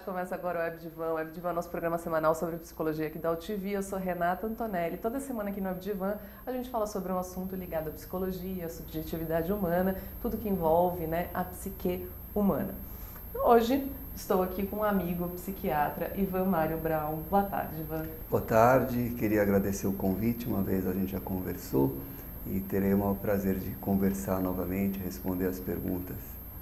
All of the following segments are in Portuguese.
Começa agora o WebDivan. O WebDivan é o nosso programa semanal sobre psicologia aqui da UTV. Eu sou Renata Antonelli. Toda semana aqui no WebDivan a gente fala sobre um assunto ligado à psicologia, à subjetividade humana, tudo que envolve, né, a psique humana. Hoje estou aqui com um amigo psiquiatra, Ivan Mário Brown. Boa tarde, Ivan. Boa tarde, queria agradecer o convite, uma vez a gente já conversou e terei o maior prazer de conversar novamente, responder as perguntas.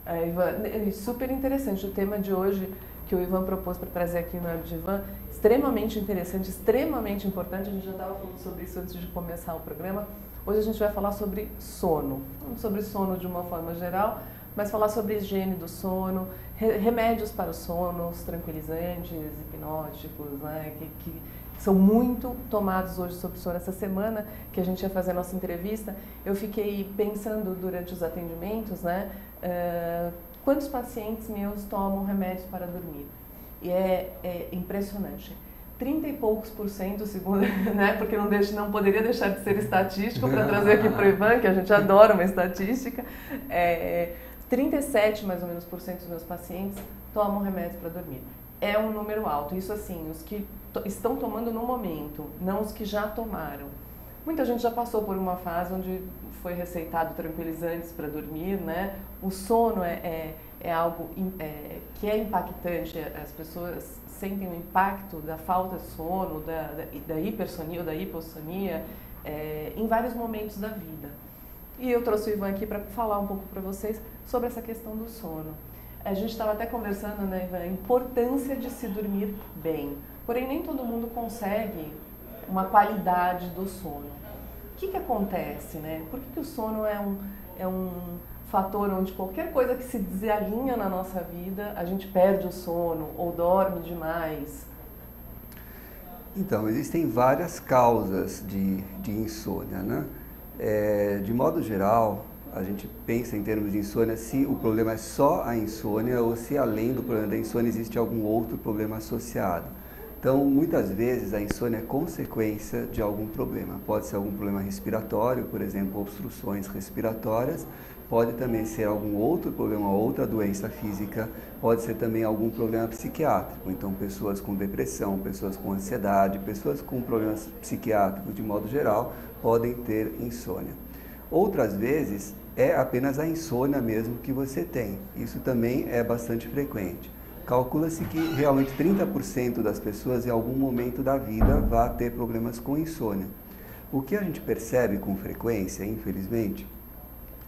Ivan, super interessante o tema de hoje que o Ivan propôs para trazer aqui no WebDivan, extremamente interessante, extremamente importante. A gente já estava falando sobre isso antes de começar o programa. Hoje a gente vai falar sobre sono, não sobre sono de uma forma geral, mas falar sobre higiene do sono, remédios para o sono, os tranquilizantes, hipnóticos, né, que são muito tomados hoje sobre sono. Essa semana que a gente ia fazer a nossa entrevista, eu fiquei pensando durante os atendimentos, né, quantos pacientes meus tomam remédios para dormir? E é impressionante. 30 e poucos %, segundo, né? Porque não poderia deixar de ser estatístico para trazer aqui para o Ivan, que a gente adora uma estatística. 37 mais ou menos % dos meus pacientes tomam remédios para dormir. É um número alto. Isso assim, os que estão tomando no momento, não os que já tomaram. Muita gente já passou por uma fase onde foi receitado tranquilizantes para dormir, né? O sono é algo que é impactante, as pessoas sentem o impacto da falta de sono, da hipersonia ou da hipossonia em vários momentos da vida. E eu trouxe o Ivan aqui para falar um pouco para vocês sobre essa questão do sono. A gente estava até conversando, né, Ivan, a importância de se dormir bem. Porém, nem todo mundo consegue uma qualidade do sono. O que acontece, né? Por que o sono é um fator onde qualquer coisa que se desalinha na nossa vida, a gente perde o sono ou dorme demais? Então, existem várias causas de insônia, né? De modo geral, a gente pensa em termos de insônia se o problema é só a insônia ou se além do problema da insônia existe algum outro problema associado. Então, muitas vezes, a insônia é consequência de algum problema. Pode ser algum problema respiratório, por exemplo, obstruções respiratórias. Pode também ser algum outro problema, outra doença física. Pode ser também algum problema psiquiátrico. Então, pessoas com depressão, pessoas com ansiedade, pessoas com problemas psiquiátricos, de modo geral, podem ter insônia. Outras vezes, é apenas a insônia mesmo que você tem. Isso também é bastante frequente. Calcula-se que realmente 30% das pessoas em algum momento da vida vá ter problemas com insônia. O que a gente percebe com frequência, infelizmente,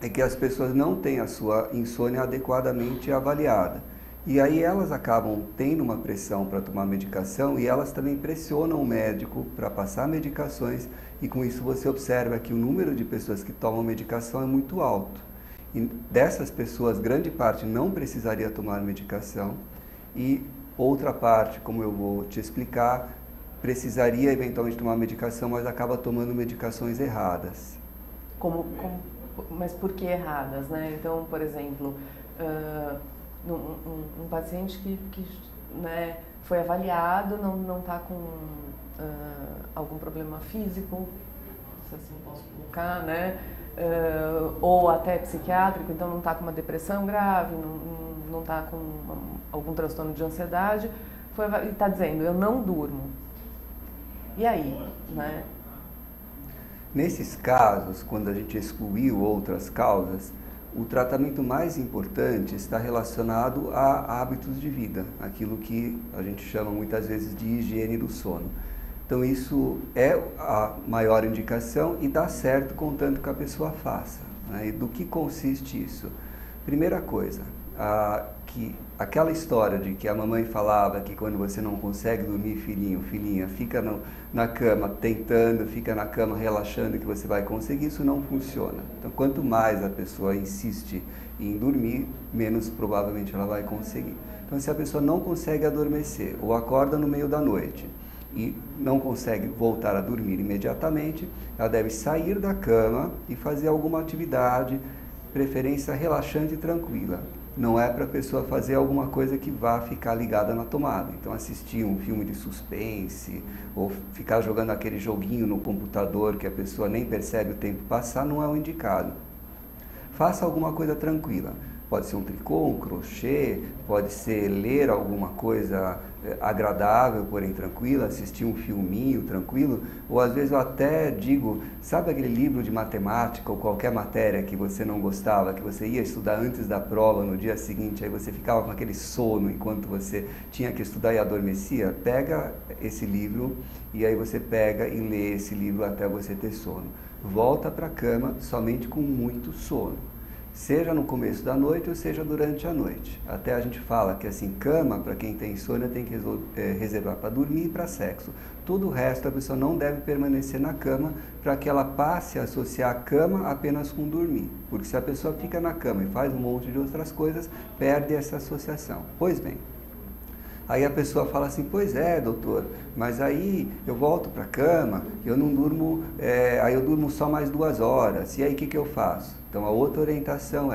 é que as pessoas não têm a sua insônia adequadamente avaliada. E aí elas acabam tendo uma pressão para tomar medicação e elas também pressionam o médico para passar medicações e com isso você observa que o número de pessoas que tomam medicação é muito alto. E dessas pessoas, grande parte não precisaria tomar medicação. E outra parte, como eu vou te explicar, precisaria eventualmente tomar medicação, mas acaba tomando medicações erradas. Mas por que erradas, né? Então, por exemplo, um paciente que né, foi avaliado, não está com algum problema físico, se assim posso colocar, né? Ou até psiquiátrico, então não está com uma depressão grave, não está com algum transtorno de ansiedade, e está dizendo, eu não durmo. E aí, né? Nesses casos, quando a gente excluiu outras causas, o tratamento mais importante está relacionado a hábitos de vida, aquilo que a gente chama muitas vezes de higiene do sono. Então isso é a maior indicação e dá certo contanto que a pessoa faça. Né? E do que consiste isso? Primeira coisa, que aquela história de que a mamãe falava que quando você não consegue dormir, filhinho, filhinha, fica na cama tentando, fica na cama relaxando que você vai conseguir, isso não funciona. Então, quanto mais a pessoa insiste em dormir, menos provavelmente ela vai conseguir. Então, se a pessoa não consegue adormecer ou acorda no meio da noite e não consegue voltar a dormir imediatamente, ela deve sair da cama e fazer alguma atividade, preferência relaxante e tranquila. Não é para a pessoa fazer alguma coisa que vá ficar ligada na tomada. Então, assistir um filme de suspense ou ficar jogando aquele joguinho no computador que a pessoa nem percebe o tempo passar, não é o indicado. Faça alguma coisa tranquila. Pode ser um tricô, um crochê, pode ser ler alguma coisa agradável, porém tranquila, assistir um filminho tranquilo, ou às vezes eu até digo, sabe aquele livro de matemática ou qualquer matéria que você não gostava, que você ia estudar antes da prova, no dia seguinte, aí você ficava com aquele sono enquanto você tinha que estudar e adormecia? Pega esse livro e aí você pega e lê esse livro até você ter sono. Volta para a cama somente com muito sono. Seja no começo da noite ou seja durante a noite. Até a gente fala que assim, cama, para quem tem insônia, tem que reservar para dormir e para sexo. Todo o resto a pessoa não deve permanecer na cama para que ela passe a associar a cama apenas com dormir. Porque se a pessoa fica na cama e faz um monte de outras coisas, perde essa associação. Pois bem, aí a pessoa fala assim, pois é, doutor, mas aí eu volto para a cama, eu não durmo, aí eu durmo só mais 2 horas, e aí o que eu faço? Então a outra orientação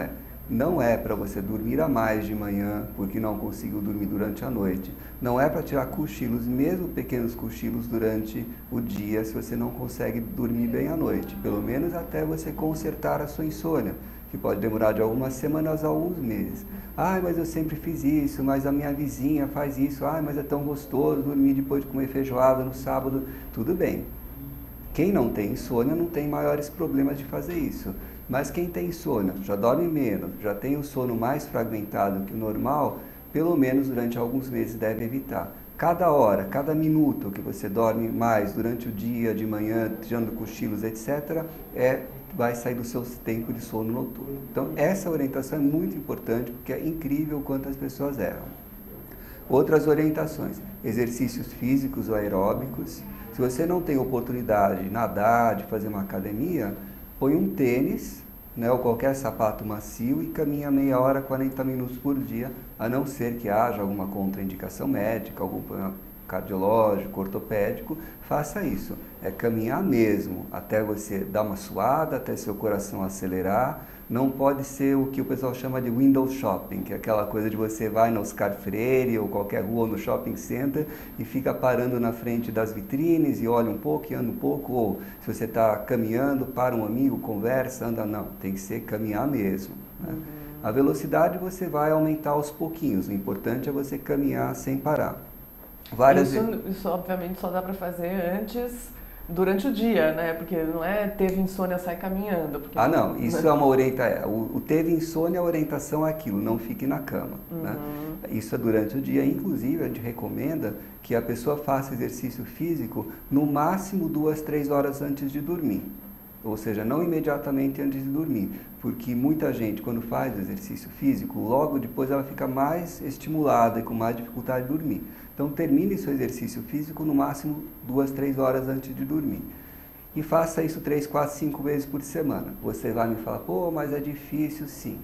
não é para você dormir a mais de manhã, porque não conseguiu dormir durante a noite. Não é para tirar cochilos, mesmo pequenos cochilos durante o dia, se você não consegue dormir bem à noite. Pelo menos até você consertar a sua insônia, que pode demorar de algumas semanas a alguns meses. Ah, mas eu sempre fiz isso, mas a minha vizinha faz isso. Ah, mas é tão gostoso dormir depois de comer feijoada no sábado. Tudo bem. Quem não tem insônia não tem maiores problemas de fazer isso. Mas quem tem insônia, já dorme menos, já tem o sono mais fragmentado que o normal, pelo menos durante alguns meses deve evitar. Cada hora, cada minuto que você dorme mais durante o dia, de manhã, tirando cochilos, etc., vai sair do seu tempo de sono noturno. Então, essa orientação é muito importante, porque é incrível quantas pessoas erram. Outras orientações, exercícios físicos ou aeróbicos. Se você não tem oportunidade de nadar, de fazer uma academia, põe um tênis, né, ou qualquer sapato macio e caminha meia hora, 40 minutos por dia, a não ser que haja alguma contraindicação médica, algum problema cardiológico, ortopédico, faça isso. É caminhar mesmo, até você dar uma suada, até seu coração acelerar. Não pode ser o que o pessoal chama de window shopping, que é aquela coisa de você vai no Oscar Freire ou qualquer rua no shopping center e fica parando na frente das vitrines e olha um pouco e anda um pouco, ou se você está caminhando, para um amigo, conversa, anda, não, tem que ser caminhar mesmo, né? A velocidade você vai aumentar aos pouquinhos, o importante é você caminhar sem parar. Isso obviamente só dá para fazer durante o dia, né? Porque não é teve insônia, sai caminhando. Porque não, isso é uma orientação. O teve insônia, a orientação é aquilo, não fique na cama. Né? Isso é durante o dia. Inclusive, a gente recomenda que a pessoa faça exercício físico no máximo 2, 3 horas antes de dormir. Ou seja, não imediatamente antes de dormir, porque muita gente, quando faz exercício físico, logo depois ela fica mais estimulada e com mais dificuldade de dormir. Então, termine seu exercício físico no máximo 2, 3 horas antes de dormir. E faça isso 3, 4, 5 vezes por semana. Você vai me falar, pô, mas é difícil, sim.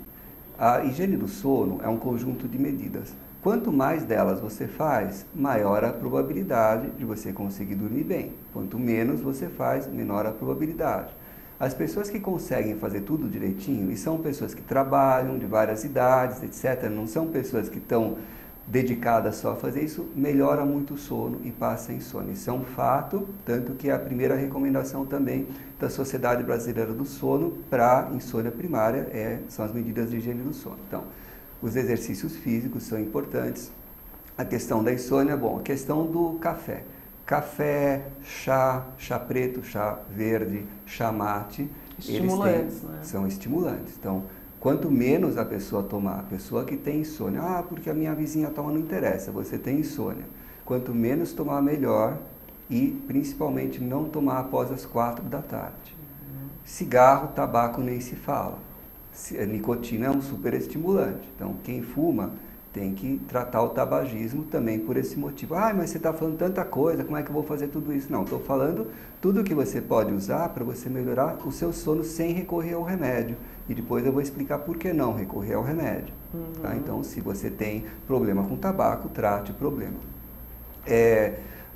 A higiene do sono é um conjunto de medidas. Quanto mais delas você faz, maior a probabilidade de você conseguir dormir bem. Quanto menos você faz, menor a probabilidade. As pessoas que conseguem fazer tudo direitinho, e são pessoas que trabalham de várias idades, etc., não são pessoas que estão dedicadas só a fazer isso, melhora muito o sono e passa a insônia. Isso é um fato, tanto que é a primeira recomendação também da Sociedade Brasileira do Sono para insônia primária são as medidas de higiene do sono. Então, os exercícios físicos são importantes. A questão da insônia, a questão do café. Café, chá preto, chá verde, chá mate, estimulantes, né? São estimulantes. Então, quanto menos a pessoa tomar, a pessoa que tem insônia, porque a minha vizinha toma, não interessa, você tem insônia. Quanto menos tomar, melhor, e principalmente não tomar após as 4 da tarde. Cigarro, tabaco nem se fala. A nicotina é um superestimulante. Então, quem fuma tem que tratar o tabagismo também por esse motivo. Ah, mas você está falando tanta coisa, como é que eu vou fazer tudo isso? Não, estou falando tudo que você pode usar para você melhorar o seu sono sem recorrer ao remédio. E depois eu vou explicar por que não recorrer ao remédio. Tá? Então, se você tem problema com tabaco, trate o problema.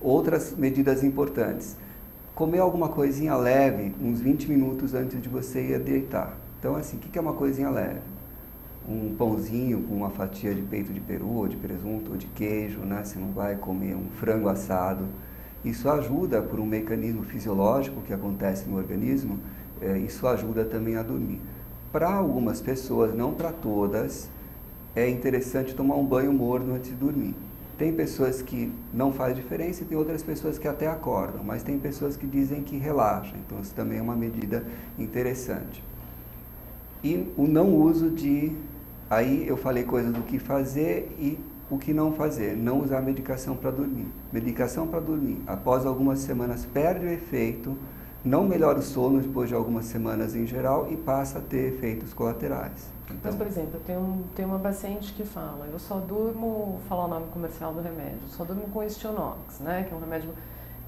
Outras medidas importantes. Comer alguma coisinha leve uns 20 minutos antes de você ir deitar. Então, assim, o que é uma coisinha leve? Um pãozinho com uma fatia de peito de peru, ou de presunto, ou de queijo, né? Você não vai comer um frango assado. Isso ajuda por um mecanismo fisiológico que acontece no organismo, isso ajuda também a dormir. Para algumas pessoas, não para todas, é interessante tomar um banho morno antes de dormir. Tem pessoas que não faz diferença e tem outras pessoas que até acordam, mas tem pessoas que dizem que relaxam, então isso também é uma medida interessante. E o não uso de... Aí eu falei coisas do que fazer e o que não fazer. Não usar medicação para dormir. Medicação para dormir, após algumas semanas, perde o efeito, não melhora o sono depois de algumas semanas em geral e passa a ter efeitos colaterais. Então, mas, por exemplo, tem uma paciente que fala, eu só durmo, vou falar o nome comercial do remédio, só durmo com Stilnox, né, que é um remédio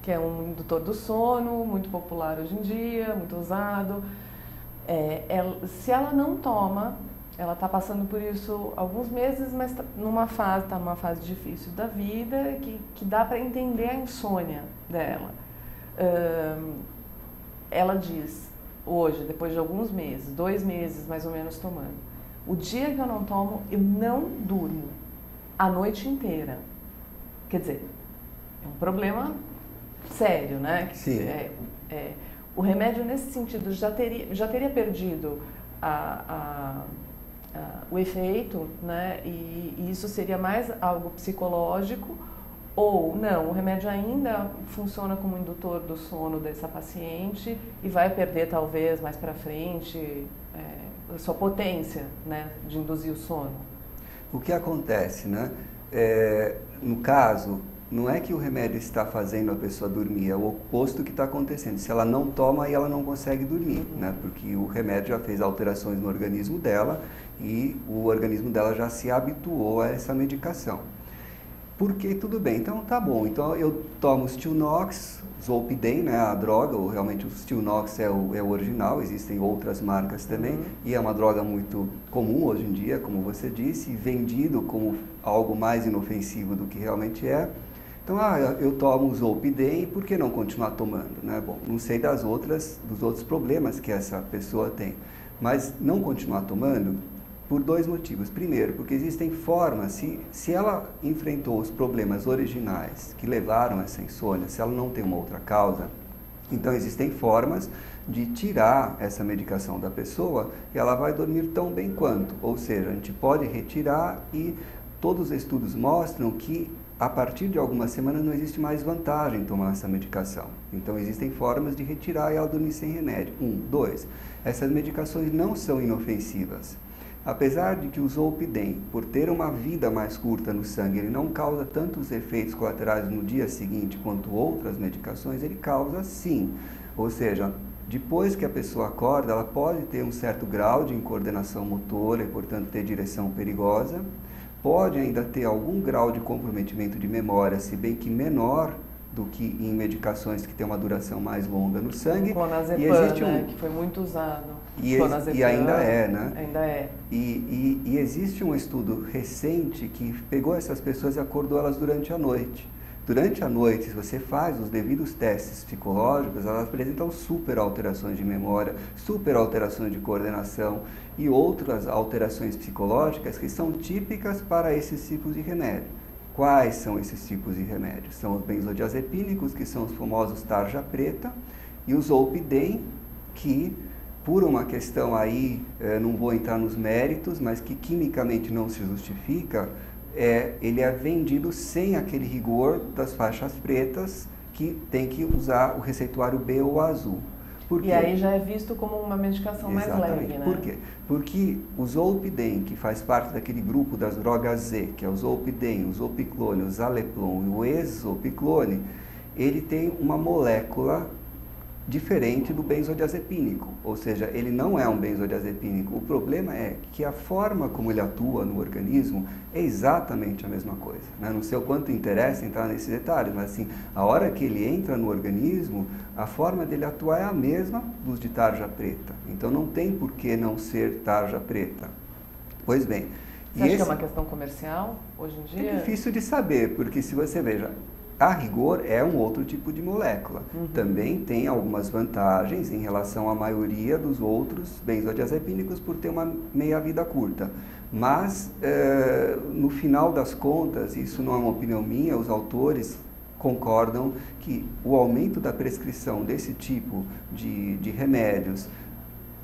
que é um indutor do sono, muito popular hoje em dia, muito usado. Se ela não toma, ela está passando por isso alguns meses, mas está numa fase difícil da vida que dá para entender a insônia dela. Ela diz, hoje, depois de alguns meses, 2 meses mais ou menos tomando, o dia que eu não tomo, eu não durmo a noite inteira. Quer dizer, é um problema sério, né? Sim. O remédio, nesse sentido, já teria perdido o efeito, né? E isso seria mais algo psicológico, ou não, o remédio ainda funciona como indutor do sono dessa paciente e vai perder talvez mais para frente a sua potência, né, de induzir o sono. O que acontece, né? No caso, não é que o remédio está fazendo a pessoa dormir, é o oposto que está acontecendo. Se ela não toma, aí ela não consegue dormir, né? Porque o remédio já fez alterações no organismo dela e o organismo dela já se habituou a essa medicação. Porque tudo bem, então tá bom, então eu tomo Stilnox, Zolpidem, né, a droga, ou realmente o Stilnox é o original, existem outras marcas também, e é uma droga muito comum hoje em dia, como você disse, vendido como algo mais inofensivo do que realmente é. Então, eu tomo o Zolpidem, por que não continuar tomando, né? Bom, não sei dos outros problemas que essa pessoa tem, mas não continuar tomando por 2 motivos. Primeiro, porque existem formas, se ela enfrentou os problemas originais que levaram a essa insônia, se ela não tem uma outra causa, então existem formas de tirar essa medicação da pessoa e ela vai dormir tão bem quanto. Ou seja, a gente pode retirar e todos os estudos mostram que a partir de algumas semanas não existe mais vantagem em tomar essa medicação. Então existem formas de retirar e ela dormir sem remédio. 2, essas medicações não são inofensivas. Apesar de que o Zolpidem, por ter uma vida mais curta no sangue, ele não causa tantos efeitos colaterais no dia seguinte quanto outras medicações, ele causa sim. Ou seja, depois que a pessoa acorda, ela pode ter um certo grau de incoordenação motora e, portanto, ter direção perigosa. Pode ainda ter algum grau de comprometimento de memória, se bem que menor do que em medicações que têm uma duração mais longa no sangue. O clonazepam, né, que foi muito usado. E ainda é, né? Ainda é. E existe um estudo recente que pegou essas pessoas e acordou elas durante a noite. Durante a noite, se você faz os devidos testes psicológicos, elas apresentam super alterações de memória, super alterações de coordenação e outras alterações psicológicas que são típicas para esses tipos de remédio. Quais são esses tipos de remédios? São os benzodiazepínicos, que são os famosos tarja preta, e os Zolpidem, que por uma questão aí, não vou entrar nos méritos, mas que quimicamente não se justifica, ele é vendido sem aquele rigor das faixas pretas, que tem que usar o receituário B ou azul. E aí já é visto como uma medicação mais leve, né? Por quê? Porque o Zolpidem, que faz parte daquele grupo das drogas Z, que é o Zolpidem, o Zopiclone, o Zaleplon e o Exopiclone, ele tem uma molécula diferente do benzodiazepínico, ou seja, ele não é um benzodiazepínico. O problema é que a forma como ele atua no organismo é exatamente a mesma coisa, né? Não sei o quanto interessa entrar nesse detalhe, mas assim, a hora que ele entra no organismo, a forma dele atuar é a mesma dos de tarja preta. Então não tem por que não ser tarja preta. Pois bem. Você acha que é uma questão comercial hoje em dia? É difícil de saber, porque se você veja, a rigor é um outro tipo de molécula. Também tem algumas vantagens em relação à maioria dos outros benzodiazepínicos por ter uma meia-vida curta. Mas, no final das contas, isso não é uma opinião minha, os autores concordam que o aumento da prescrição desse tipo de remédios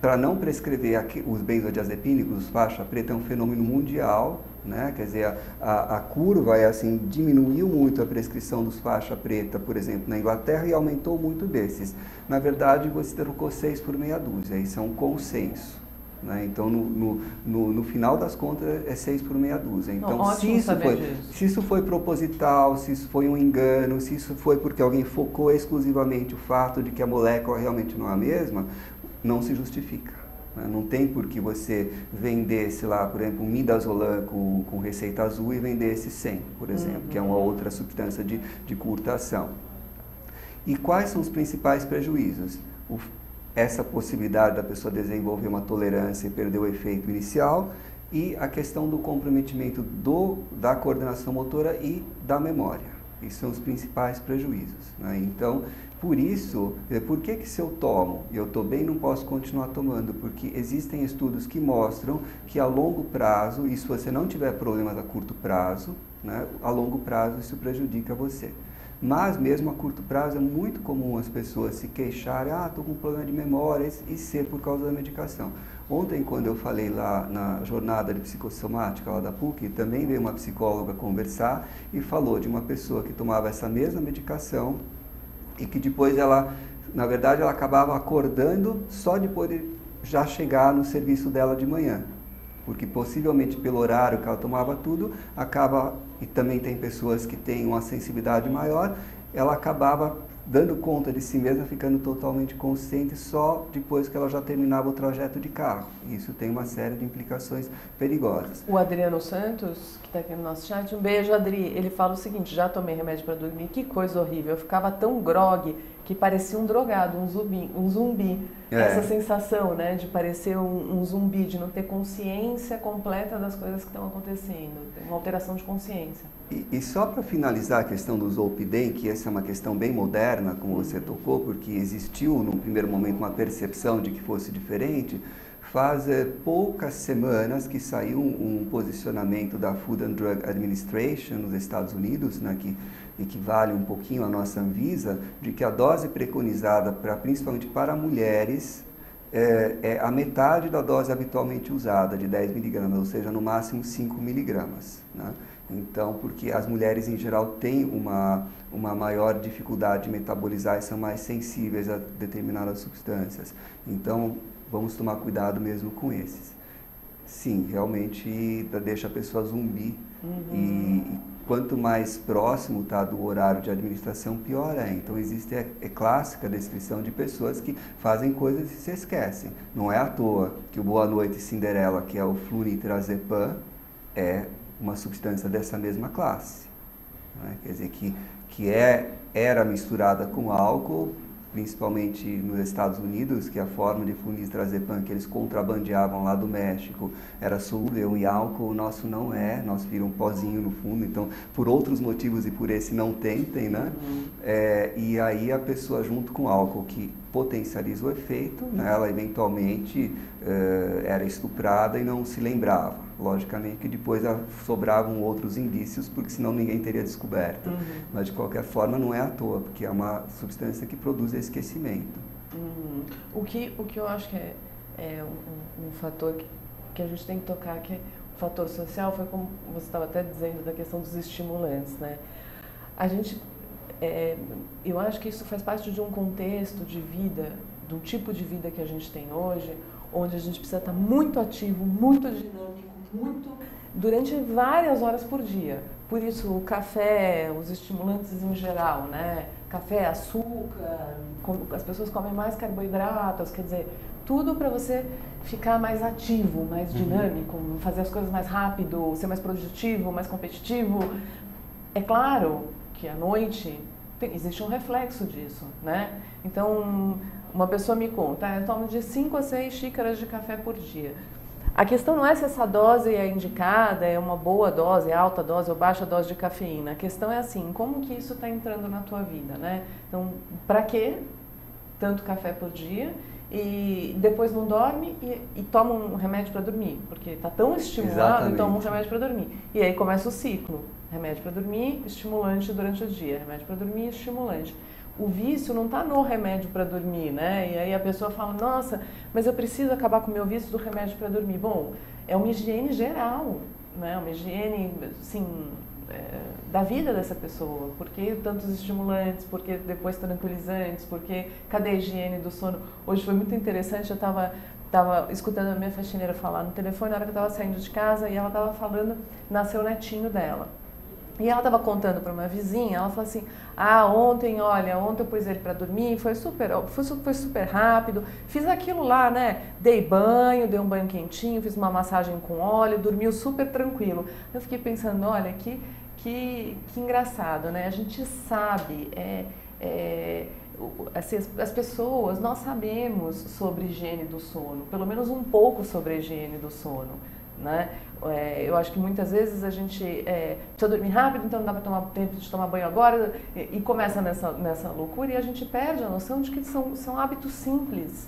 para não prescrever os benzodiazepínicos, faixa preta, é um fenômeno mundial, né? Quer dizer, a curva é assim, diminuiu muito a prescrição dos faixa preta, por exemplo, na Inglaterra, e aumentou muito desses. Na verdade, você trocou 6 por meia dúzia, isso é um consenso, né? Então, no final das contas, é 6 por meia dúzia. Então, não, se isso foi proposital, se isso foi um engano, se isso foi porque alguém focou exclusivamente o fato de que a molécula realmente não é a mesma, não se justifica. Não tem por que você vendesse lá, por exemplo, um midazolam com receita azul e vendesse 100, por exemplo, que é uma outra substância de curta ação. E quais são os principais prejuízos? Essa possibilidade da pessoa desenvolver uma tolerância e perder o efeito inicial, e a questão do comprometimento da coordenação motora e da memória. Esses são os principais prejuízos, né? Então, por isso, por que se eu tomo e eu estou bem, não posso continuar tomando? Porque existem estudos que mostram que a longo prazo, e se você não tiver problemas a curto prazo, né, a longo prazo isso prejudica você. Mas mesmo a curto prazo é muito comum as pessoas se queixarem, estou com problema de memória, e ser por causa da medicação. Ontem, quando eu falei lá na jornada de psicossomática lá da PUC, também veio uma psicóloga conversar e falou de uma pessoa que tomava essa mesma medicação e que depois ela, na verdade, ela acabava acordando só depois de já chegar no serviço dela de manhã. Porque possivelmente pelo horário que ela tomava tudo, e também tem pessoas que têm uma sensibilidade maior, ela acabava dando conta de si mesma, ficando totalmente consciente só depois que ela já terminava o trajeto de carro. Isso tem uma série de implicações perigosas. O Adriano Santos, que está aqui no nosso chat, um beijo, Adri, ele fala o seguinte: já tomei remédio para dormir, que coisa horrível, eu ficava tão grogue que parecia um drogado, um zumbi. Essa sensação, né, de parecer um zumbi, de não ter consciência completa das coisas que estão acontecendo, tem uma alteração de consciência. E só para finalizar a questão do Zolpidem, que essa é uma questão bem moderna, como você tocou, porque existiu num primeiro momento uma percepção de que fosse diferente, faz poucas semanas que saiu um posicionamento da Food and Drug Administration nos Estados Unidos, né, que equivale um pouquinho à nossa Anvisa, de que a dose preconizada, principalmente para mulheres, é a metade da dose habitualmente usada, de 10 miligramas, ou seja, no máximo 5 miligramas, né? Então, porque as mulheres em geral têm uma maior dificuldade de metabolizar e são mais sensíveis a determinadas substâncias. Então, vamos tomar cuidado mesmo com esses. Sim, realmente deixa a pessoa zumbi. E quanto mais próximo está do horário de administração, pior é. Então, existe clássica a descrição de pessoas que fazem coisas e se esquecem. Não é à toa que o Boa Noite Cinderela, que é o flunitrazepam, é uma substância dessa mesma classe, né? Quer dizer, era misturada com álcool, principalmente nos Estados Unidos, que a forma de flunitrazepam que eles contrabandeavam lá do México era solúvel em álcool, o nosso não é, nós vira um pozinho no fundo, então por outros motivos e por esse não tentem, né? E aí a pessoa junto com o álcool que potencializa o efeito, né, ela eventualmente era estuprada e não se lembrava. Logicamente que depois sobravam outros indícios, porque senão ninguém teria descoberto. Mas de qualquer forma não é à toa, porque é uma substância que produz esquecimento. O que eu acho que é um fator que a gente tem que tocar, que é o fator social, foi como você estava até dizendo da questão dos estimulantes, né? Eu acho que isso faz parte de um contexto de vida, do tipo de vida que a gente tem hoje, onde a gente precisa estar muito ativo, muito dinâmico, muito durante várias horas por dia. Por isso o café, os estimulantes em geral, né? Café, açúcar, as pessoas comem mais carboidratos, quer dizer, tudo para você ficar mais ativo, mais dinâmico, fazer as coisas mais rápido, ser mais produtivo, mais competitivo. É claro que à noite existe um reflexo disso, né? Então, uma pessoa me conta, eu tomo de 5 a 6 xícaras de café por dia. A questão não é se essa dose é indicada, é uma boa dose, é alta dose ou baixa dose de cafeína. A questão é assim, como que isso está entrando na tua vida, né? Então, para que tanto café por dia? E depois não dorme e toma um remédio para dormir, porque está tão estimulado e toma um remédio para dormir. E aí começa o ciclo, remédio para dormir, estimulante durante o dia, remédio para dormir, estimulante. O vício não está no remédio para dormir, né? E aí a pessoa fala, nossa, mas eu preciso acabar com o meu vício do remédio para dormir. Bom, é uma higiene geral, né? Uma higiene, assim, da vida dessa pessoa. Por que tantos estimulantes? Por que depois tranquilizantes? Por que cadê a higiene do sono? Hoje foi muito interessante, eu estava escutando a minha faxineira falar no telefone na hora que eu estava saindo de casa e ela estava falando, nasceu o netinho dela. E ela estava contando para uma vizinha, ela falou assim, ontem eu pus ele para dormir, foi super rápido, fiz aquilo lá, né, dei um banho quentinho, fiz uma massagem com óleo, dormiu super tranquilo. Eu fiquei pensando, olha, que engraçado, né, a gente sabe, assim, as pessoas, nós sabemos sobre higiene do sono, pelo menos um pouco sobre a higiene do sono, né? Eu acho que muitas vezes a gente precisa dormir rápido, então não dá para tomar tempo de tomar banho agora, e começa nessa loucura e a gente perde a noção de que são hábitos simples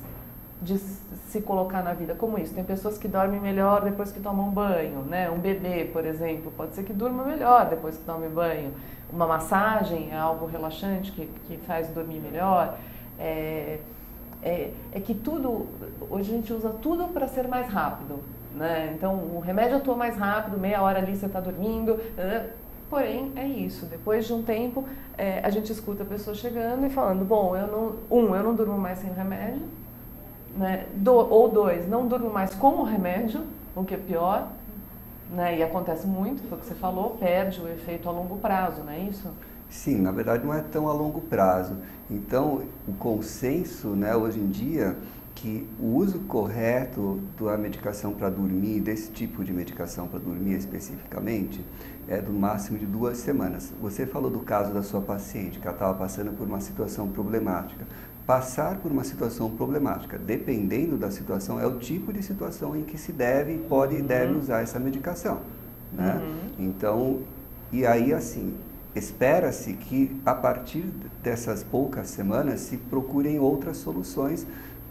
de se colocar na vida, como isso. Tem pessoas que dormem melhor depois que tomam banho, né? Um bebê, por exemplo, pode ser que durma melhor depois que tome banho. Uma massagem é algo relaxante que faz dormir melhor. Que tudo, hoje a gente usa tudo para ser mais rápido, né? Então o remédio atua mais rápido, meia hora ali você está dormindo, porém é isso, depois de um tempo a gente escuta a pessoa chegando e falando, bom, eu não durmo mais sem remédio, né? Ou 2, não durmo mais com o remédio, o que é pior, né? E acontece muito, foi o que você falou, perde o efeito a longo prazo, não é isso? Sim, na verdade não é tão a longo prazo. Então, o consenso, né, hoje em dia, que o uso correto da medicação para dormir, desse tipo de medicação para dormir especificamente, é do máximo de 2 semanas. Você falou do caso da sua paciente, que ela estava passando por uma situação problemática. Passar por uma situação problemática, dependendo da situação, é o tipo de situação em que se deve e deve usar essa medicação, né? Então, e aí assim, espera-se que a partir dessas poucas semanas se procurem outras soluções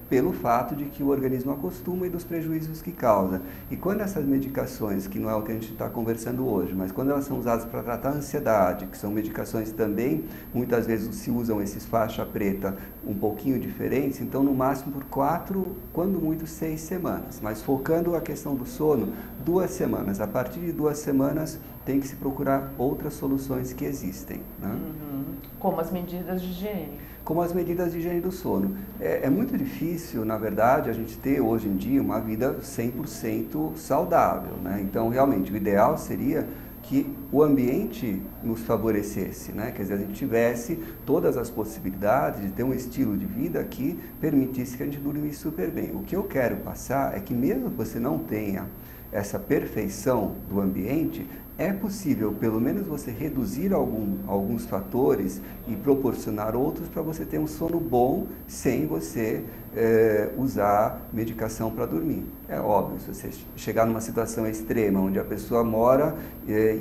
pelo fato de que o organismo acostuma e dos prejuízos que causa. E quando essas medicações, que não é o que a gente está conversando hoje, mas quando elas são usadas para tratar a ansiedade, que são medicações também, muitas vezes se usam esses faixa preta um pouquinho diferentes, então no máximo por 4, quando muito 6 semanas. Mas focando a questão do sono, 2 semanas. A partir de 2 semanas tem que se procurar outras soluções que existem, né? Como as medidas de higiene. Como as medidas de higiene do sono. É muito difícil, na verdade, a gente ter hoje em dia uma vida 100% saudável, né? Então, realmente, o ideal seria que o ambiente nos favorecesse, né? Quer dizer, a gente tivesse todas as possibilidades de ter um estilo de vida que permitisse que a gente dormisse super bem. O que eu quero passar é que mesmo que você não tenha essa perfeição do ambiente, é possível, pelo menos, você reduzir alguns fatores e proporcionar outros para você ter um sono bom sem você usar medicação para dormir. É óbvio, se você chegar numa situação extrema, onde a pessoa mora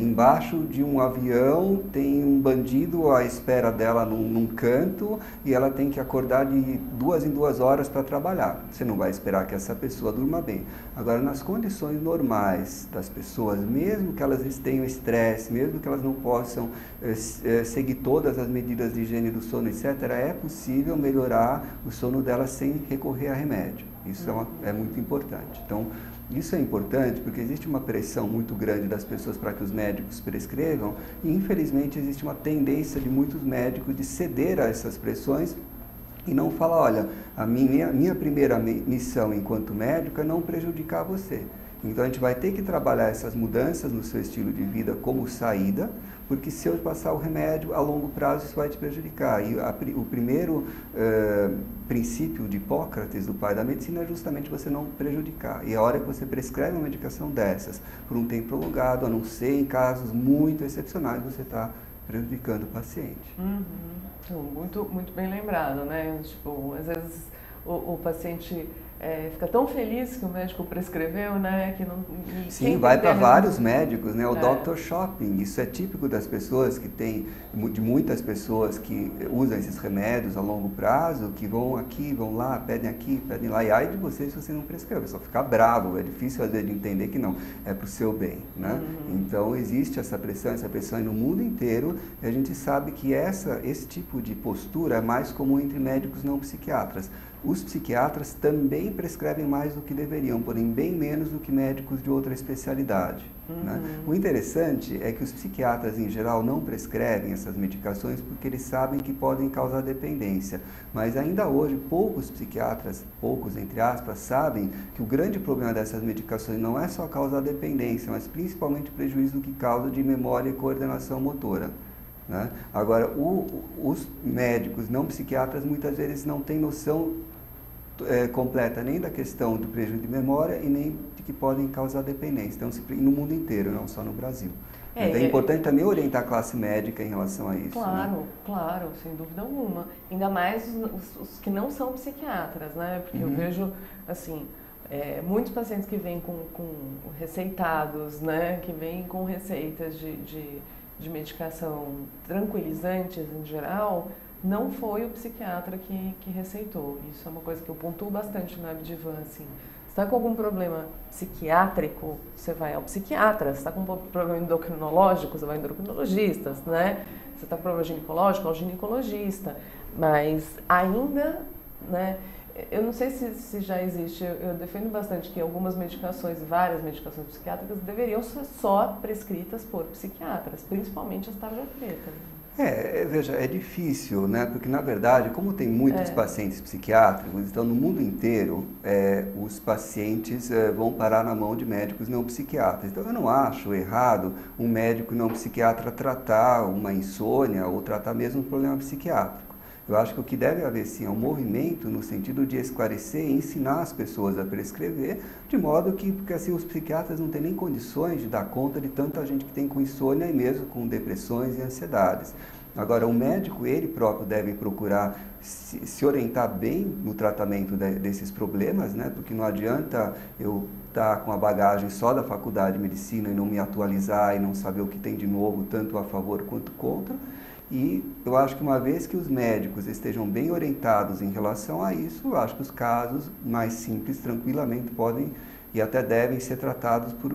embaixo de um avião, tem um bandido à espera dela num canto e ela tem que acordar de 2 em 2 horas para trabalhar. Você não vai esperar que essa pessoa durma bem. Agora, nas condições normais das pessoas, mesmo que elas tenham estresse, mesmo que elas não possam seguir todas as medidas de higiene do sono, etc., é possível melhorar o sono delas sem recorrer a remédio. Isso é muito importante. Então, isso é importante porque existe uma pressão muito grande das pessoas para que os médicos prescrevam e, infelizmente, existe uma tendência de muitos médicos de ceder a essas pressões e não fala, olha, a minha primeira missão enquanto médico é não prejudicar você. Então a gente vai ter que trabalhar essas mudanças no seu estilo de vida como saída, porque se eu passar o remédio a longo prazo isso vai te prejudicar. E o primeiro princípio de Hipócrates, do pai da medicina, é justamente você não prejudicar. E a hora que você prescreve uma medicação dessas por um tempo prolongado, a não ser em casos muito excepcionais, você está prejudicando o paciente. Então, muito bem lembrado, né? Tipo, às vezes o paciente fica tão feliz que o médico prescreveu, né? Que não, sim, vai para vários médicos, né? O Dr. Shopping, isso é típico das pessoas que tem, de muitas pessoas que usam esses remédios a longo prazo, que vão aqui, vão lá, pedem lá, e ai de você se você não prescreve, só fica bravo, é difícil às vezes de entender que não, é para o seu bem, né? Então existe essa pressão no mundo inteiro, e a gente sabe que esse tipo de postura é mais comum entre médicos não psiquiatras. Os psiquiatras também prescrevem mais do que deveriam, porém bem menos do que médicos de outra especialidade. Né? O interessante é que os psiquiatras, em geral, não prescrevem essas medicações porque eles sabem que podem causar dependência. Mas ainda hoje, poucos psiquiatras, poucos entre aspas, sabem que o grande problema dessas medicações não é só causar dependência, mas principalmente o prejuízo que causa de memória e coordenação motora. Né? Agora, os médicos não psiquiatras muitas vezes não têm noção completa nem da questão do prejuízo de memória e nem de que podem causar dependência. Então, no mundo inteiro, não só no Brasil. Então, é importante também orientar a classe médica em relação a isso. Claro, né? Claro, sem dúvida alguma. Ainda mais os que não são psiquiatras, né? Porque eu vejo, assim, muitos pacientes que vêm com receitados, né? Que vêm com receitas de medicação tranquilizantes em geral, não foi o psiquiatra que receitou. Isso é uma coisa que eu pontuo bastante no Abdivan, assim. Se está com algum problema psiquiátrico, você vai ao psiquiatra. Se está com um problema endocrinológico, você vai ao endocrinologista, né? Se está com problema ginecológico, ao ginecologista. Mas ainda, né? Eu não sei se já existe, eu defendo bastante que algumas medicações, várias medicações psiquiátricas, deveriam ser só prescritas por psiquiatras, principalmente as tarja preta. Veja, é difícil, né? Porque, na verdade, como tem muitos pacientes psiquiátricos, então, no mundo inteiro, os pacientes vão parar na mão de médicos não psiquiatras. Então, eu não acho errado um médico não psiquiatra tratar uma insônia ou tratar mesmo um problema psiquiátrico. Eu acho que o que deve haver, sim, é um movimento no sentido de esclarecer e ensinar as pessoas a prescrever, de modo que, porque assim, os psiquiatras não têm nem condições de dar conta de tanta gente que tem com insônia e mesmo com depressões e ansiedades. Agora, o médico, ele próprio deve procurar se orientar bem no tratamento desses problemas, né? Porque não adianta eu estar com a bagagem só da faculdade de medicina e não me atualizar e não saber o que tem de novo, tanto a favor quanto contra. E eu acho que uma vez que os médicos estejam bem orientados em relação a isso, eu acho que os casos mais simples tranquilamente podem e até devem ser tratados por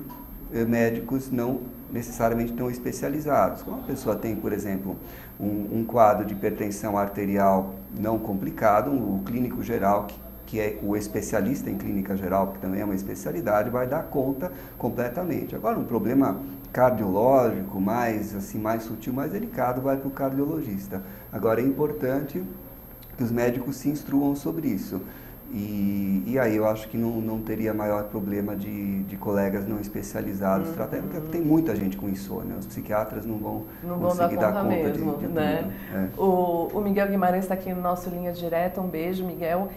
médicos não necessariamente tão especializados. Quando uma pessoa tem, por exemplo, um quadro de hipertensão arterial não complicado, o clínico geral, que é o especialista em clínica geral, que também é uma especialidade, vai dar conta completamente. Agora, um problema cardiológico, mais sutil, mais delicado, vai para o cardiologista. Agora, é importante que os médicos se instruam sobre isso. E aí eu acho que não teria maior problema de colegas não especializados tratando, porque tem muita gente com insônia, os psiquiatras não vão conseguir dar conta mesmo, de né? Tudo. O Miguel Guimarães está aqui no nosso Linha Direta, um beijo, Miguel,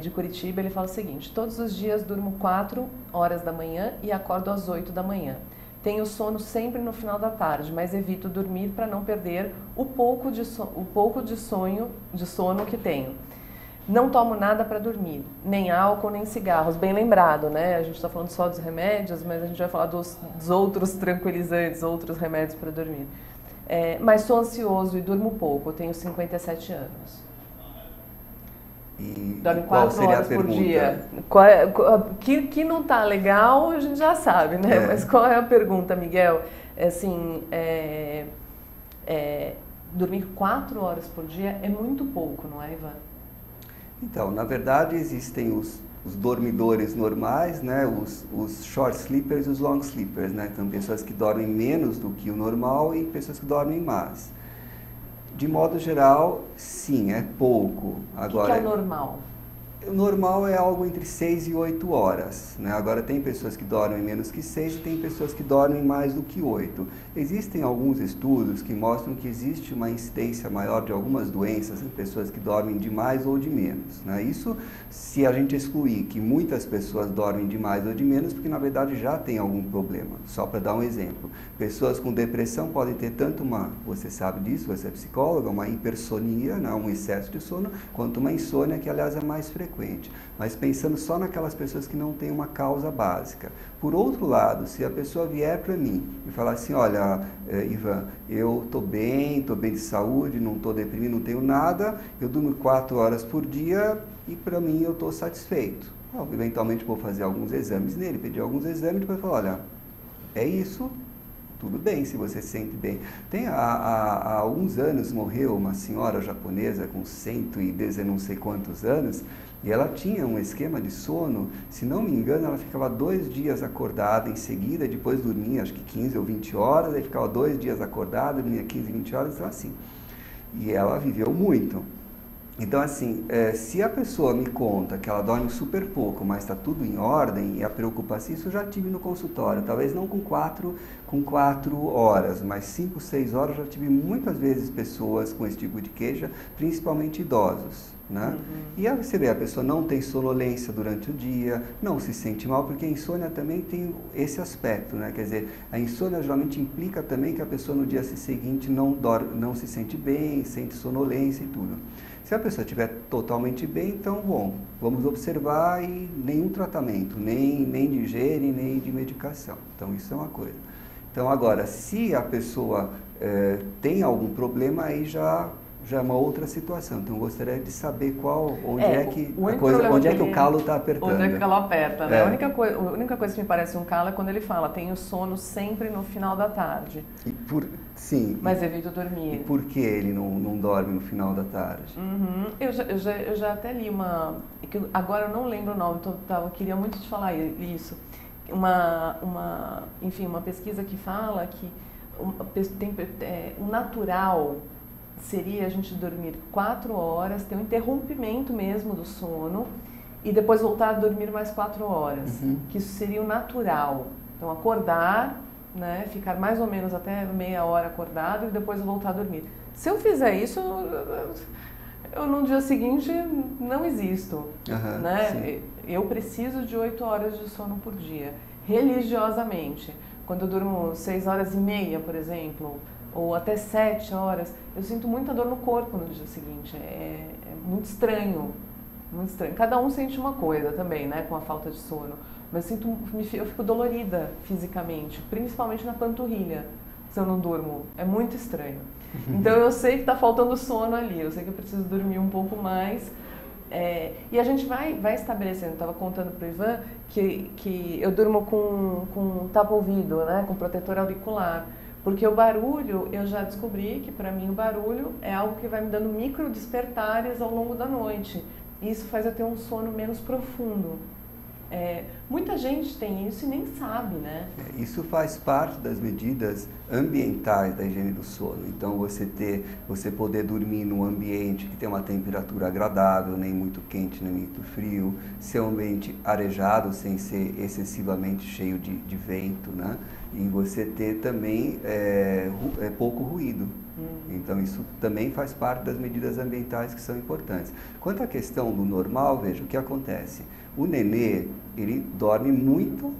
de Curitiba. Ele fala o seguinte: todos os dias durmo 4 horas da manhã e acordo às 8 da manhã. Tenho sono sempre no final da tarde, mas evito dormir para não perder o pouco de sono que tenho. Não tomo nada para dormir, nem álcool, nem cigarros. Bem lembrado, né? A gente está falando só dos remédios, mas a gente vai falar dos outros tranquilizantes, outros remédios para dormir. Mas sou ansioso e durmo pouco, eu tenho 57 anos. E dorme qual 4 seria horas a pergunta? por dia. Que não está legal, a gente já sabe, né? Mas qual é a pergunta, Miguel? Dormir 4 horas por dia é muito pouco, não é, Ivan? Então, na verdade, existem os dormidores normais, né? Os short sleepers e os long sleepers, né? Então, pessoas que dormem menos do que o normal e pessoas que dormem mais. De modo geral, sim, é pouco. Agora, o que é o normal? O normal é algo entre 6 e 8 horas, né? Agora tem pessoas que dormem menos que 6 e tem pessoas que dormem mais do que 8. Existem alguns estudos que mostram que existe uma incidência maior de algumas doenças em pessoas que dormem de mais ou de menos, né? Isso se a gente excluir que muitas pessoas dormem de mais ou de menos, porque na verdade já tem algum problema. Só para dar um exemplo, pessoas com depressão podem ter tanto uma, você sabe disso, você é psicóloga, uma hipersonia, né? Um excesso de sono, quanto uma insônia, que aliás é mais frequente. Mas pensando só naquelas pessoas que não têm uma causa básica. Por outro lado, se a pessoa vier para mim e falar assim, olha, Ivan, eu estou bem de saúde, não estou deprimido, não tenho nada, eu durmo 4 horas por dia e para mim eu estou satisfeito. Bom, eventualmente vou fazer alguns exames nele, pedir alguns exames e depois falar, olha, é isso, tudo bem se você se sente bem. Há alguns anos morreu uma senhora japonesa com 110 não sei quantos anos, e ela tinha um esquema de sono, se não me engano, ela ficava 2 dias acordada em seguida, depois dormia acho que 15 ou 20 horas, aí ficava 2 dias acordada, dormia 15, 20 horas, então assim. E ela viveu muito. Então, assim, se a pessoa me conta que ela dorme super pouco, mas está tudo em ordem, e a preocupação, isso eu já tive no consultório, talvez não com 4 horas, mas 5, 6 horas, eu já tive muitas vezes pessoas com esse tipo de queixa, principalmente idosos, né? E aí você vê, a pessoa não tem sonolência durante o dia, não se sente mal, porque a insônia também tem esse aspecto, né? Quer dizer, a insônia geralmente implica também que a pessoa no dia seguinte não se sente bem, sente sonolência e tudo. Se a pessoa estiver totalmente bem, então, bom, vamos observar e nenhum tratamento, nem de higiene, nem de medicação. Então, isso é uma coisa. Então, agora, se a pessoa tem algum problema, aí já é uma outra situação. Então, eu gostaria de saber onde é que o calo está apertando. Onde é que o calo aperta, né? A única coisa que me parece um calo é quando ele fala, tenho sono sempre no final da tarde. Sim. Mas evito dormir. E por que ele não dorme no final da tarde? Eu já até li agora eu não lembro o nome, eu queria muito te falar isso. Enfim, uma pesquisa que fala que o natural seria a gente dormir 4 horas, ter um interrompimento mesmo do sono e depois voltar a dormir mais 4 horas. Que isso seria o natural. Então, acordar, né, ficar mais ou menos até meia hora acordado e depois voltar a dormir. Se eu fizer isso, eu no dia seguinte não existo. Né? Eu preciso de 8 horas de sono por dia, religiosamente. Quando eu durmo 6 horas e meia, por exemplo, ou até 7 horas, eu sinto muita dor no corpo no dia seguinte. É muito estranho, muito estranho. Cada um sente uma coisa também, né, com a falta de sono. Mas eu fico dolorida fisicamente, principalmente na panturrilha, se eu não durmo. É muito estranho. Então eu sei que está faltando sono ali, eu sei que eu preciso dormir um pouco mais. E a gente vai estabelecendo, eu estava contando para o Ivan que eu durmo com tapa-ouvido, né, com protetor auricular. Porque o barulho, eu já descobri que para mim o barulho é algo que vai me dando micro despertares ao longo da noite. E isso faz eu ter um sono menos profundo. Muita gente tem isso e nem sabe, né? Isso faz parte das medidas ambientais da higiene do sono. Então, você poder dormir num ambiente que tem uma temperatura agradável, nem muito quente, nem muito frio, ser um ambiente arejado, sem ser excessivamente cheio de vento, né? E você ter também pouco ruído. Então, isso também faz parte das medidas ambientais que são importantes. Quanto à questão do normal, veja o que acontece. O nenê, ele dorme muito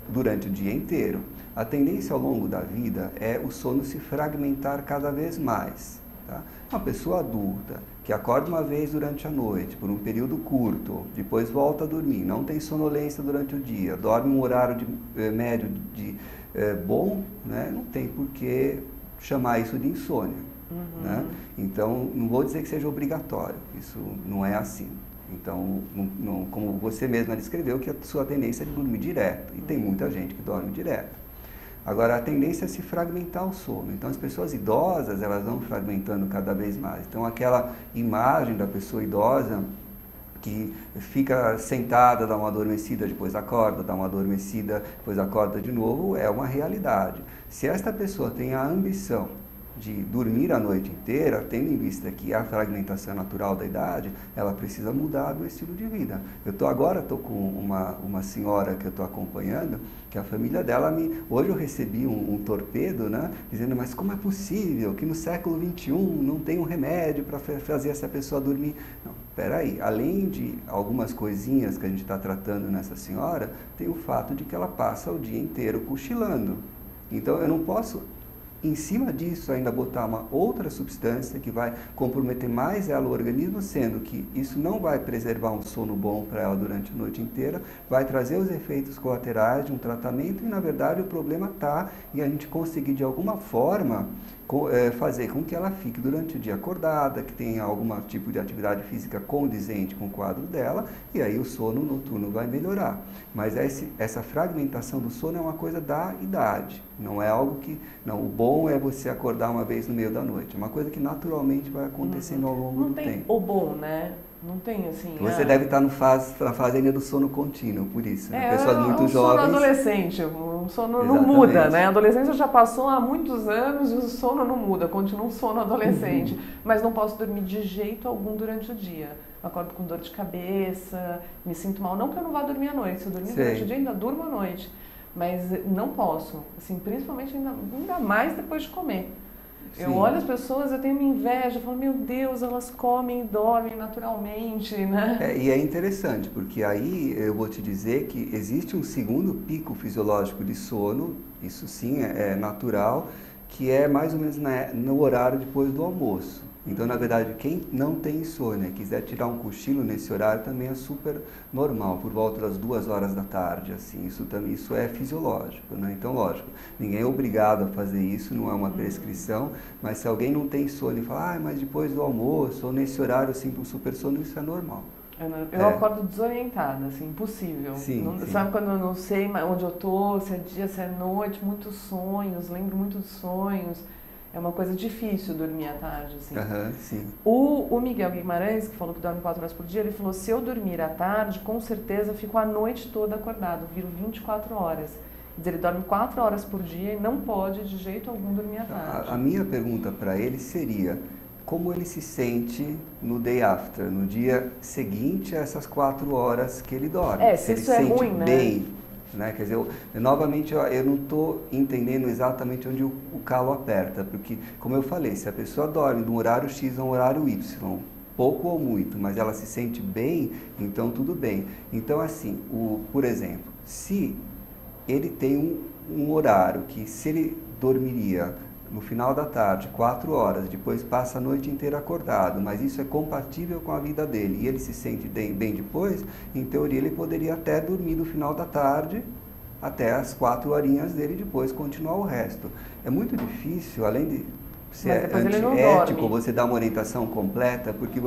durante o dia inteiro. A tendência ao longo da vida é o sono se fragmentar cada vez mais. Tá? Uma pessoa adulta que acorda uma vez durante a noite, por um período curto, depois volta a dormir, não tem sonolência durante o dia, dorme um horário médio bom, né? Não tem por que chamar isso de insônia. Né? Então, não vou dizer que seja obrigatório, isso não é assim. Então, como você mesma descreveu, que a sua tendência é de dormir direto, e tem muita gente que dorme direto. Agora, a tendência é se fragmentar o sono. Então, as pessoas idosas, elas vão fragmentando cada vez mais. Então, aquela imagem da pessoa idosa que fica sentada, dá uma adormecida, depois acorda, dá uma adormecida, depois acorda de novo, é uma realidade. Se esta pessoa tem a ambição de dormir a noite inteira, tendo em vista que a fragmentação natural da idade, ela precisa mudar do estilo de vida. Agora estou com uma senhora que eu estou acompanhando, que a família dela hoje eu recebi um torpedo, né, dizendo, mas como é possível que no século XXI não tem um remédio para fazer essa pessoa dormir? Não, peraí, além de algumas coisinhas que a gente está tratando nessa senhora, tem o fato de que ela passa o dia inteiro cochilando. Então eu não posso, em cima disso, ainda botar uma outra substância que vai comprometer mais ela, o organismo, sendo que isso não vai preservar um sono bom para ela durante a noite inteira, vai trazer os efeitos colaterais de um tratamento e, na verdade, o problema está em a gente conseguir, de alguma forma, fazer com que ela fique durante o dia acordada, que tenha algum tipo de atividade física condizente com o quadro dela, e aí o sono noturno vai melhorar. Mas essa fragmentação do sono é uma coisa da idade, não é algo que... Não, o bom é você acordar uma vez no meio da noite, é uma coisa que naturalmente vai acontecendo ao longo do tempo. Não tem o bom, né? Não tem assim... Você deve estar na fase ainda do sono contínuo, por isso. Né? Pessoas muito jovens... sono adolescente, o sono não muda, né? A adolescência já passou há muitos anos e o sono não muda, continua um sono adolescente. Mas não posso dormir de jeito algum durante o dia. Acordo com dor de cabeça, me sinto mal. Não que eu não vá dormir à noite, se eu dormir durante o dia ainda durmo à noite. Mas não posso, assim, principalmente ainda mais depois de comer. Sim. Eu olho as pessoas, eu tenho uma inveja, eu falo, meu Deus, elas comem e dormem naturalmente, né? E é interessante, porque aí eu vou te dizer que existe um segundo pico fisiológico de sono, isso sim é natural, que é mais ou menos no horário depois do almoço. Então, na verdade, quem não tem insônia, quiser tirar um cochilo nesse horário, também é super normal, por volta das 2 horas da tarde, assim, isso é fisiológico, né? Então, lógico, ninguém é obrigado a fazer isso, não é uma prescrição, mas se alguém não tem insônia e fala, mas depois do almoço, ou nesse horário eu sinto um super sono, isso é normal. Eu acordo desorientada, assim, impossível. Sim. Sabe quando eu não sei onde eu tô, se é dia, se é noite, muitos sonhos, lembro muito dos sonhos. É uma coisa difícil dormir à tarde, assim. Sim. O Miguel Guimarães, que falou que dorme 4 horas por dia, ele falou, se eu dormir à tarde, com certeza eu fico a noite toda acordado, viro 24 horas. Quer dizer, ele dorme 4 horas por dia e não pode de jeito algum dormir à tarde. A minha pergunta para ele seria, como ele se sente no day after, no dia seguinte a essas 4 horas que ele dorme? Se isso é ruim, bem, né? Quer dizer, novamente, eu não estou entendendo exatamente onde o calo aperta, porque, como eu falei, se a pessoa dorme de um horário X a um horário Y, pouco ou muito, mas ela se sente bem, então tudo bem. Então, assim, por exemplo, se ele tem um horário que, se ele dormiria no final da tarde, 4 horas, depois passa a noite inteira acordado, mas isso é compatível com a vida dele e ele se sente bem depois, em teoria ele poderia até dormir no final da tarde até as 4 horinhas dele e depois continuar o resto. É muito difícil, além de ser antiético, você dar uma orientação completa, porque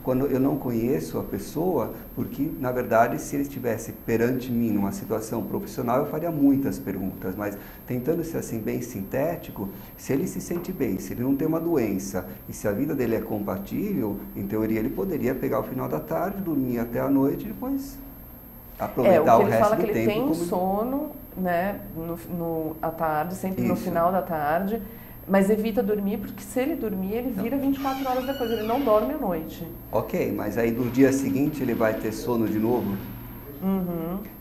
quando eu não conheço a pessoa, porque, na verdade, se ele estivesse perante mim numa situação profissional, eu faria muitas perguntas, mas tentando ser assim bem sintético, se ele se sente bem, se ele não tem uma doença e se a vida dele é compatível, em teoria ele poderia pegar o final da tarde, dormir até a noite e depois aproveitar o resto do tempo. Ele fala que ele tem sono, né, à tarde, sempre no final da tarde, mas evita dormir, porque se ele dormir, ele vira 24 horas depois, ele não dorme à noite. Ok, mas aí no dia seguinte ele vai ter sono de novo?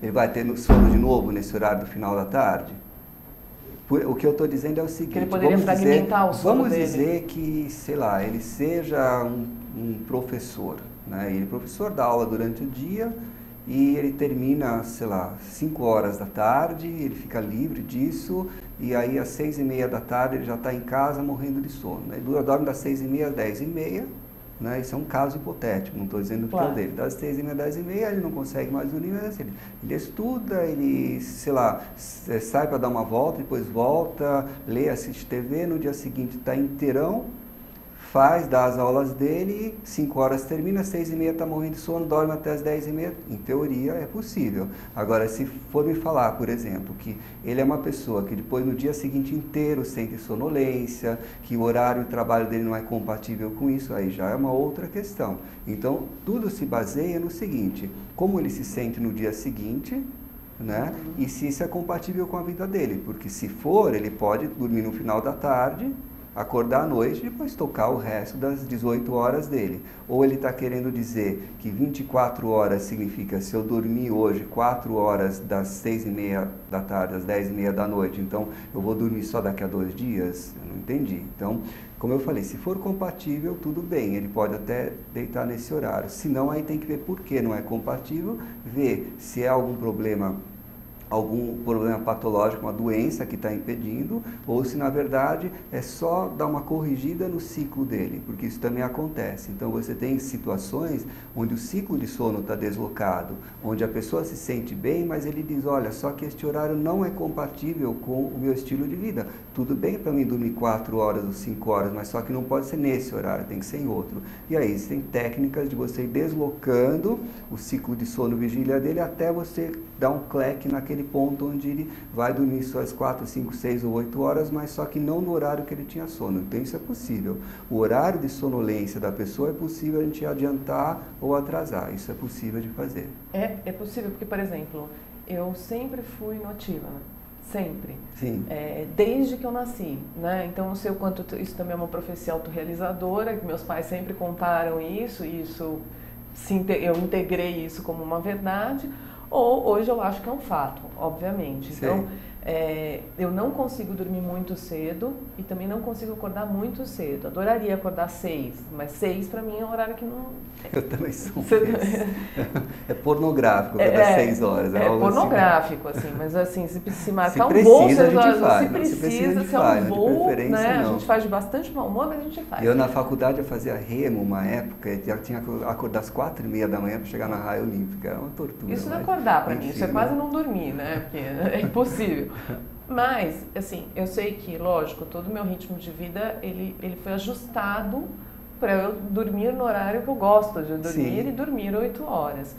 Ele vai ter sono de novo nesse horário do final da tarde? O que eu estou dizendo é o seguinte, que ele poderia fragmentar o sono vamos dele. dizer que, sei lá, ele seja um professor, né? Ele professor dá aula durante o dia e ele termina, sei lá, 5 horas da tarde, ele fica livre disso, e aí às 6h30 da tarde ele já está em casa morrendo de sono. Ele dorme das 6h30 às 10h30, né? Isso é um caso hipotético, não estou dizendo que é o dele. Das 6h30 às 10h30 ele não consegue mais dormir, mas assim, ele estuda, ele, sei lá, sai para dar uma volta, depois volta, lê, assiste TV, no dia seguinte está inteirão, dá as aulas dele, 5 horas termina, 6h30 está morrendo de sono, dorme até as 10h30, em teoria é possível. Agora, se for me falar, por exemplo, que ele é uma pessoa que depois no dia seguinte inteiro sente sonolência, que o horário de trabalho dele não é compatível com isso, aí já é uma outra questão. Então, tudo se baseia no seguinte, como ele se sente no dia seguinte, né? E se isso é compatível com a vida dele, porque se for, ele pode dormir no final da tarde, acordar à noite e depois tocar o resto das 18 horas dele. Ou ele está querendo dizer que 24 horas significa se eu dormir hoje 4 horas das 6h30 da tarde às 10h30 da noite, então eu vou dormir só daqui a 2 dias? Eu não entendi. Então, como eu falei, se for compatível, tudo bem, ele pode até deitar nesse horário. Se não, aí tem que ver por que não é compatível, ver se é algum problema patológico, uma doença que está impedindo, ou se na verdade é só dar uma corrigida no ciclo dele, porque isso também acontece. Então você tem situações onde o ciclo de sono está deslocado, onde a pessoa se sente bem, mas ele diz, olha, só que este horário não é compatível com o meu estilo de vida. Tudo bem para mim dormir 4 horas ou 5 horas, mas só que não pode ser nesse horário, tem que ser em outro. E aí existem técnicas de você ir deslocando o ciclo de sono vigília dele até você dar um cleque naquele ponto onde ele vai dormir só às 4, 5, 6 ou 8 horas, mas só que não no horário que ele tinha sono. Então isso é possível. O horário de sonolência da pessoa é possível a gente adiantar ou atrasar. Isso é possível de fazer. É possível, porque, por exemplo, eu sempre fui notíva, né? Sempre. Sim. Desde que eu nasci, né? Então não sei o quanto isso também é uma profecia autorrealizadora, que meus pais sempre contaram isso, eu integrei isso como uma verdade. Ou hoje eu acho que é um fato, obviamente. Então, eu não consigo dormir muito cedo e também não consigo acordar muito cedo. Adoraria acordar 6, mas 6 para mim é um horário que não... Eu também sou É pornográfico acordar 6 horas. É pornográfico, assim, mas assim, se marcar se um voo, se precisa, se é um voo, né? A gente faz de bastante mau humor, mas a gente faz. Eu na faculdade eu fazia remo uma época, e já tinha que acordar às 4h30 da manhã para chegar na raia olímpica, era uma tortura. Isso não é acordar para mim, isso é quase não dormir, né? Porque é impossível. Mas, assim, eu sei que, lógico, todo o meu ritmo de vida, ele foi ajustado para eu dormir no horário que eu gosto de dormir. Sim. E dormir 8 horas.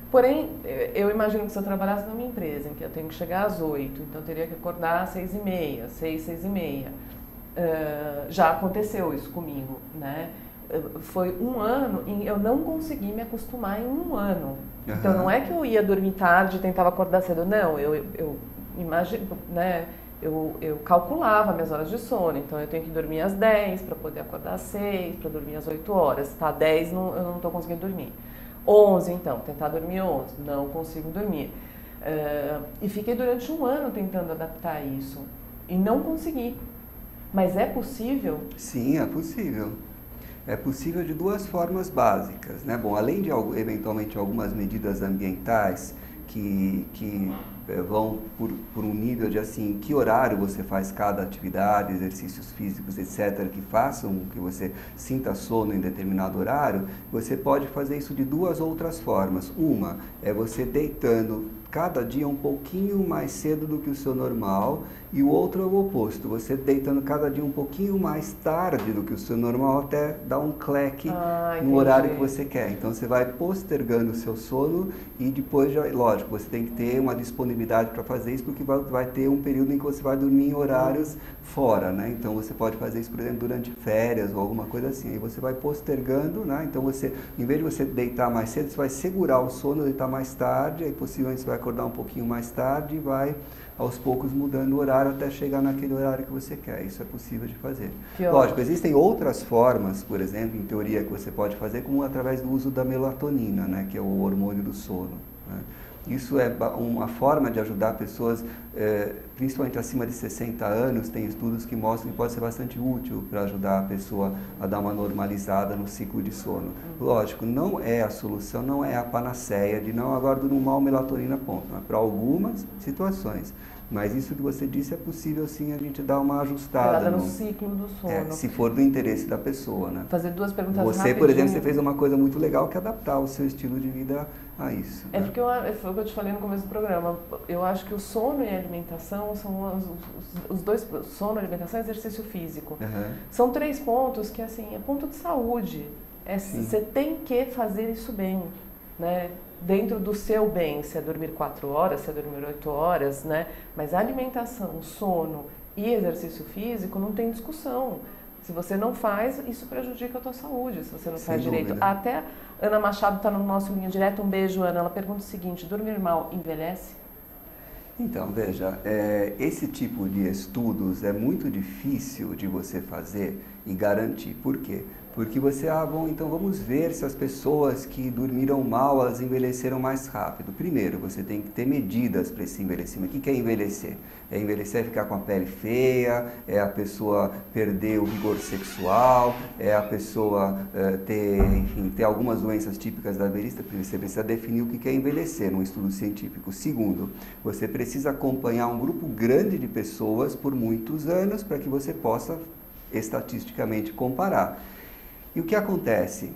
Porém, eu imagino que se eu trabalhasse numa empresa em que eu tenho que chegar às 8, então eu teria que acordar às 6h30, 6h30. Já aconteceu isso comigo, né? Foi um ano e eu não consegui me acostumar em um ano. Uhum. Então não é que eu ia dormir tarde e tentava acordar cedo, não, eu imagino, né? Eu calculava minhas horas de sono, então eu tenho que dormir às 10 para poder acordar às 6, para dormir às 8 horas, tá? 10 eu não estou conseguindo dormir. 11 então, tentar dormir 11, não consigo dormir. E fiquei durante um ano tentando adaptar isso e não consegui. Mas é possível? Sim, é possível. É possível de duas formas básicas, né? Bom, além de eventualmente algumas medidas ambientais que vão por um nível de assim, que horário você faz cada atividade, exercícios físicos, etc., que façam que você sinta sono em determinado horário, você pode fazer isso de duas outras formas. Uma é você deitando cada dia um pouquinho mais cedo do que o seu normal, e o outro é o oposto, você deitando cada dia um pouquinho mais tarde do que o seu normal até dar um cleque no horário que você quer. Então você vai postergando o seu sono e depois, lógico, você tem que ter uma disponibilidade para fazer isso, porque vai ter um período em que você vai dormir em horários fora, né? Então você pode fazer isso, por exemplo, durante férias ou alguma coisa assim. Aí você vai postergando, né? Então você, em vez de você deitar mais cedo, você vai segurar o sono, deitar mais tarde, aí possivelmente você vai acordar um pouquinho mais tarde e vai aos poucos mudando o horário até chegar naquele horário que você quer. Isso é possível de fazer. Lógico, existem outras formas, por exemplo, em teoria, que você pode fazer, como através do uso da melatonina, né, que é o hormônio do sono, né? Isso é uma forma de ajudar pessoas, principalmente acima de 60 anos, tem estudos que mostram que pode ser bastante útil para ajudar a pessoa a dar uma normalizada no ciclo de sono. Lógico, não é a solução, não é a panaceia de não, agora durmo mal, melatonina, ponto. Mas para algumas situações. Mas isso que você disse é possível sim a gente dar uma ajustada no ciclo do sono. Se for do interesse da pessoa, né? Fazer duas perguntas rapidinho. Por exemplo, você fez uma coisa muito legal que é adaptar o seu estilo de vida a isso. É, né? Porque foi o que eu te falei no começo do programa. Eu acho que o sono e a alimentação são os dois, sono, alimentação e exercício físico. Uhum. São 3 pontos que, assim, é ponto de saúde. Você tem que fazer isso bem, né? Dentro do seu bem, se é dormir 4 horas, se é dormir 8 horas, né? Mas a alimentação, sono e exercício físico não tem discussão. Se você não faz, isso prejudica a tua saúde, se você não faz direito. Até Ana Machado está no nosso Linha Direta, um beijo, Ana. Ela pergunta o seguinte: dormir mal envelhece? Então, veja, esse tipo de estudos é muito difícil de você fazer e garantir. Por quê? Porque você, bom, então vamos ver se as pessoas que dormiram mal, elas envelheceram mais rápido. Primeiro, você tem que ter medidas para esse envelhecimento. O que é envelhecer? É envelhecer ficar com a pele feia, é a pessoa perder o vigor sexual, é a pessoa ter algumas doenças típicas da velhice. Você precisa definir o que é envelhecer num estudo científico. Segundo, você precisa acompanhar um grupo grande de pessoas por muitos anos para que você possa estatisticamente comparar. E o que acontece?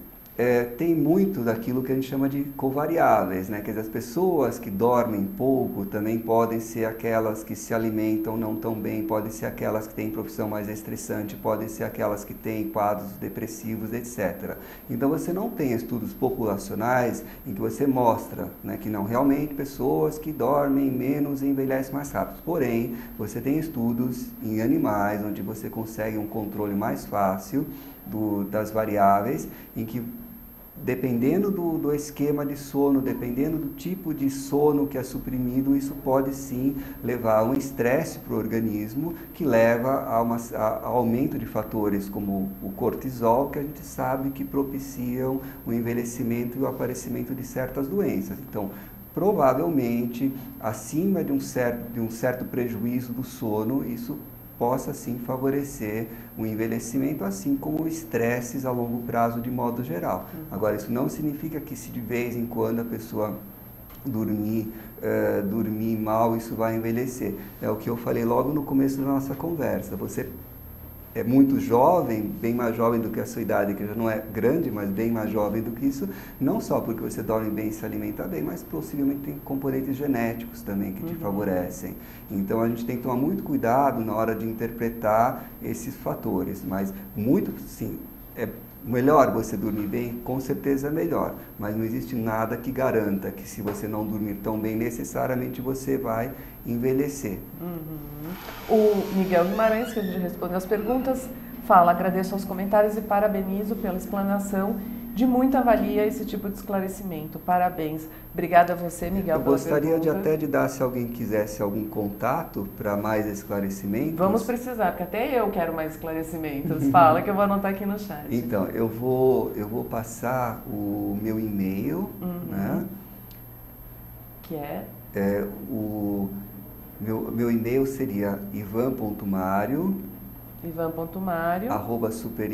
Tem muito daquilo que a gente chama de covariáveis, né? Quer dizer, as pessoas que dormem pouco também podem ser aquelas que se alimentam não tão bem, podem ser aquelas que têm profissão mais estressante, podem ser aquelas que têm quadros depressivos, etc. Então você não tem estudos populacionais em que você mostra, né, que não realmente pessoas que dormem menos envelhecem mais rápido. Porém, você tem estudos em animais onde você consegue um controle mais fácil das variáveis, em que dependendo do esquema de sono, dependendo do tipo de sono que é suprimido, isso pode sim levar a um estresse para o organismo, que leva a aumento de fatores como o cortisol, que a gente sabe que propiciam o envelhecimento e o aparecimento de certas doenças. Então, provavelmente, acima de um certo prejuízo do sono, isso possa sim favorecer o envelhecimento, assim como estresses a longo prazo de modo geral. Agora, isso não significa que se de vez em quando a pessoa dormir mal, isso vai envelhecer. É o que eu falei logo no começo da nossa conversa. Você é muito jovem, bem mais jovem do que a sua idade, que já não é grande, mas bem mais jovem do que isso, não só porque você dorme bem e se alimenta bem, mas possivelmente tem componentes genéticos também que te favorecem. Então a gente tem que tomar muito cuidado na hora de interpretar esses fatores, mas sim, é melhor você dormir bem, com certeza é melhor, mas não existe nada que garanta que se você não dormir tão bem, necessariamente você vai envelhecer. O Miguel Guimarães, que a gente respondeu as perguntas, fala: agradeço aos comentários e parabenizo pela explanação. De muita valia esse tipo de esclarecimento. Parabéns. Obrigada a você, Miguel, pela pergunta. Eu gostaria de dar, se alguém quisesse algum contato para mais esclarecimentos. Vamos precisar, porque até eu quero mais esclarecimentos. Fala que eu vou anotar aqui no chat. Então, eu vou passar o meu e-mail, né? Que é? O meu e-mail seria ivan.mario @superig.com.br.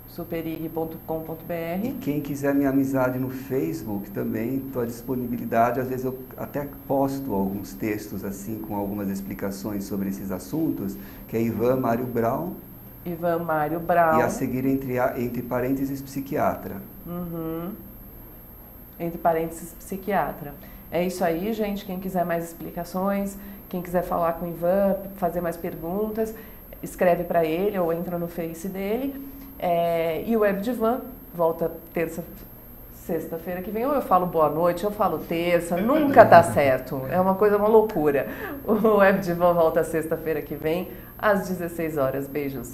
superig.com.br. E quem quiser minha amizade no Facebook também, estou à disponibilidade. Às vezes eu até posto alguns textos assim com algumas explicações sobre esses assuntos, que é Ivan Mário Brown. Ivan Mário Brown. E a seguir entre parênteses psiquiatra. Entre parênteses psiquiatra. É isso aí, gente. Quem quiser mais explicações, quem quiser falar com o Ivan, fazer mais perguntas, escreve para ele ou entra no Face dele. E o Web Divan volta sexta-feira que vem. Ou eu falo boa noite, eu falo terça, nunca dá certo. É uma loucura. O Web Divan volta sexta-feira que vem, às 16 horas. Beijos.